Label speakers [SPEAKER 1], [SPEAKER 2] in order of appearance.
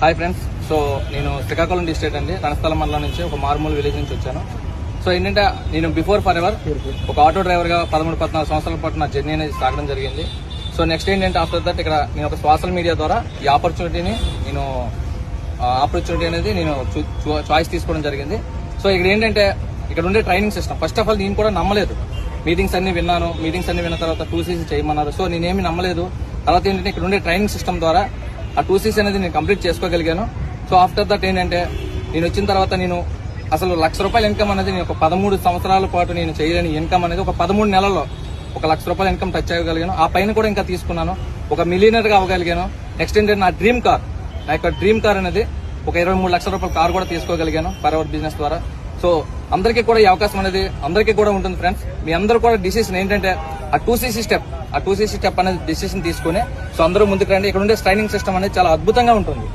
[SPEAKER 1] Hi friends. So నేను Srikakulam district అండి, రణస్థలం మండలం నుంచి ఒక మారుమూల విలేజ్ నుంచి వచ్చాను. సో ఏంటంటే నేను బిఫోర్ ఫర్ ఎవర్ ఒక ఆటో డ్రైవర్గా 13-14 సంవత్సరాల పాటు నా జర్నీ అనేది సాగడం జరిగింది. సో నెక్స్ట్ ఏంటంటే ఆఫ్టర్ దట్ ఇక్కడ నేను ఒక సోషల్ మీడియా ద్వారా ఈ ఆపర్చునిటీ అనేది నేను చాయిస్ తీసుకోవడం జరిగింది. సో ఇక్కడ ఏంటంటే ఇక్కడ ఉండే training system, first of all నేను కూడా నమ్మలేదు. మీటింగ్స్ అన్ని విన్న తర్వాత 2CC చేయమన్నారు. సో నేనేమి నమ్మలేదు. తర్వాత ఏంటంటే ఇక్కడ ఉండే ట్రైనింగ్ సిస్టమ్ ద్వారా ఆ 2CC అనేది నేను కంప్లీట్ చేసుకోగలిగాను. సో ఆఫ్టర్ దట్ ఏంటంటే నేను వచ్చిన తర్వాత నేను అసలు ₹1,00,000 ఇన్కమ్ అనేది నేను ఒక 13 సంవత్సరాల పాటు నేను చేయలేని ఇన్కమ్ అనేది ఒక 13 నెలల్లో ₹1,00,000 ఇన్కమ్ టచ్ అవ్వగలిగాను. ఆ పైన కూడా ఇంకా తీసుకున్నాను, ఒక మిలియనర్ గా అవ్వగలిగాను. నెక్స్ట్ ఏంటంటే నా యొక్క డ్రీమ్ కార్ అనేది ఒక ₹23 లక్షల కార్ కూడా తీసుకోగలిగాను ఫర్ అవర్ బిజినెస్ ద్వారా. సో అందరికీ కూడా ఈ అవకాశం అనేది అందరికీ కూడా ఉంటుంది ఫ్రెండ్స్. మీ అందరూ కూడా డిసిషన్ ఏంటంటే ఆ 2CC స్టెప్ అనేది డిసిషన్ తీసుకుని సో అందరూ ముందుకు రండి. ఇక్కడ ఉండే ట్రైనింగ్ సిస్టమ్ అనేది చాలా అద్భుతంగా ఉంటుంది.